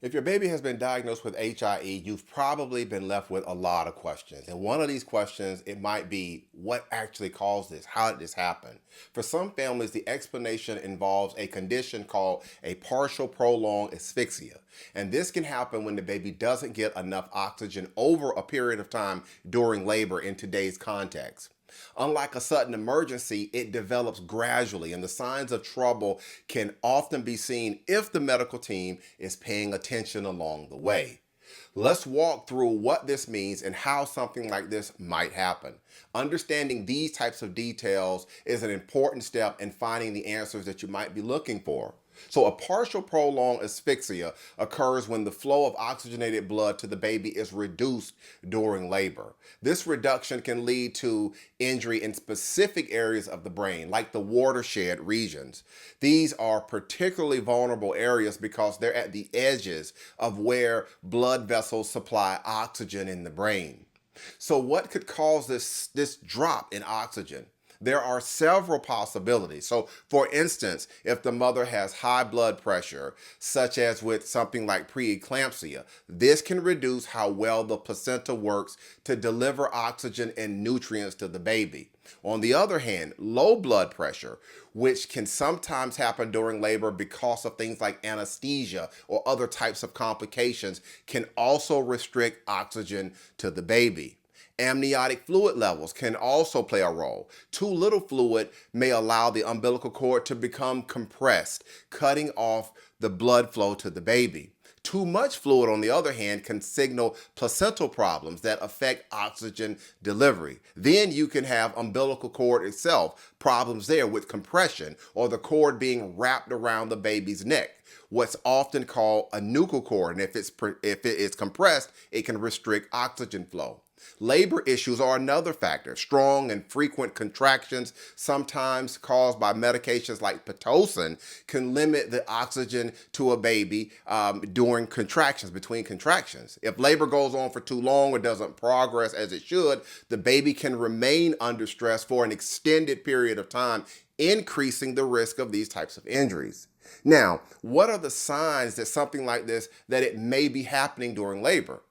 If your baby has been diagnosed with HIE, you've probably been left with a lot of questions. And one of these questions, it might be, what actually caused this? How did this happen? For some families, the explanation involves a condition called a partial prolonged asphyxia. And this can happen when the baby doesn't get enough oxygen over a period of time during labor in today's context. Unlike a sudden emergency, it develops gradually, and the signs of trouble can often be seen if the medical team is paying attention along the way. Let's walk through what this means and how something like this might happen. Understanding these types of details is an important step in finding the answers that you might be looking for. So, a partial prolonged asphyxia occurs when the flow of oxygenated blood to the baby is reduced during labor. This reduction can lead to injury in specific areas of the brain, like the watershed regions. These are particularly vulnerable areas because they're at the edges of where blood vessels supply oxygen in the brain. So, what could cause this drop in oxygen? There are several possibilities. So, for instance, if the mother has high blood pressure, such as with something like preeclampsia, this can reduce how well the placenta works to deliver oxygen and nutrients to the baby. On the other hand, low blood pressure, which can sometimes happen during labor because of things like anesthesia or other types of complications, can also restrict oxygen to the baby. Amniotic fluid levels can also play a role. Too little fluid may allow the umbilical cord to become compressed, cutting off the blood flow to the baby. Too much fluid, on the other hand, can signal placental problems that affect oxygen delivery. Then you can have umbilical cord itself, problems there with compression or the cord being wrapped around the baby's neck, what's often called a nuchal cord. And if it is compressed, it can restrict oxygen flow. Labor issues are another factor. Strong and frequent contractions, sometimes caused by medications like Pitocin, can limit the oxygen to a baby during contractions, between contractions. If labor goes on for too long or doesn't progress as it should, the baby can remain under stress for an extended period of time, increasing the risk of these types of injuries. Now, what are the signs that something like this, that it may be happening during labor?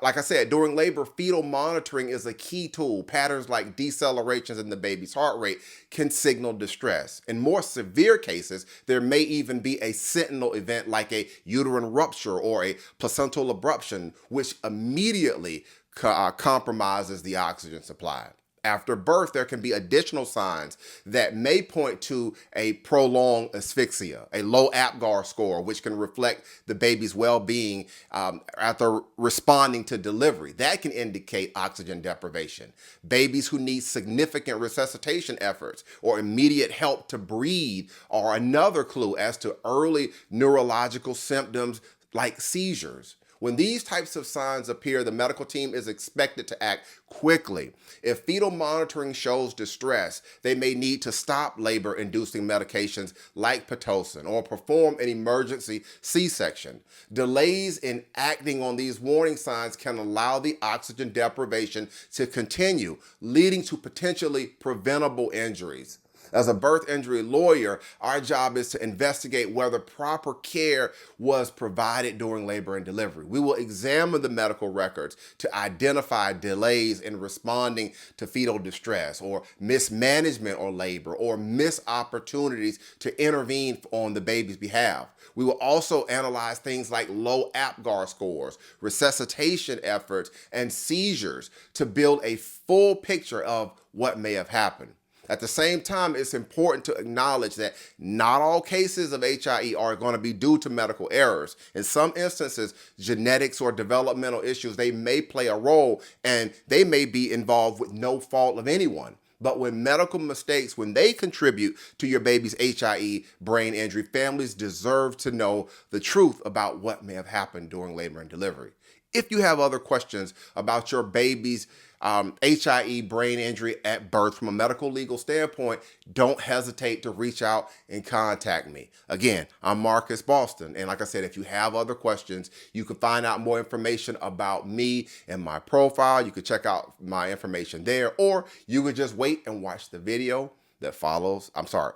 Like I said, during labor, fetal monitoring is a key tool. Patterns like decelerations in the baby's heart rate can signal distress. In more severe cases, there may even be a sentinel event like a uterine rupture or a placental abruption, which immediately compromises the oxygen supply. After birth, there can be additional signs that may point to a prolonged asphyxia, a low APGAR score, which can reflect the baby's well-being after responding to delivery. That can indicate oxygen deprivation. Babies who need significant resuscitation efforts or immediate help to breathe are another clue as to early neurological symptoms like seizures. When these types of signs appear, the medical team is expected to act quickly. If fetal monitoring shows distress, they may need to stop labor-inducing medications like Pitocin or perform an emergency C-section. Delays in acting on these warning signs can allow the oxygen deprivation to continue, leading to potentially preventable injuries. As a birth injury lawyer, our job is to investigate whether proper care was provided during labor and delivery. We will examine the medical records to identify delays in responding to fetal distress or mismanagement or labor or missed opportunities to intervene on the baby's behalf. We will also analyze things like low APGAR scores, resuscitation efforts, and seizures to build a full picture of what may have happened. At the same time, it's important to acknowledge that not all cases of HIE are going to be due to medical errors. In some instances, genetics or developmental issues, they may play a role and they may be involved with no fault of anyone. But when medical mistakes, when they contribute to your baby's HIE brain injury, families deserve to know the truth about what may have happened during labor and delivery. If you have other questions about your baby's HIE brain injury at birth from a medical legal standpoint, don't hesitate to reach out and contact me. Again, I'm Marcus Boston. And like I said, if you have other questions, you can find out more information about me and my profile. You can check out my information there, or you could just wait and watch the video that follows.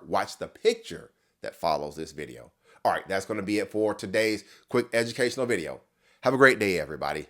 Watch the picture that follows this video. All right, that's going to be it for today's quick educational video. Have a great day, everybody.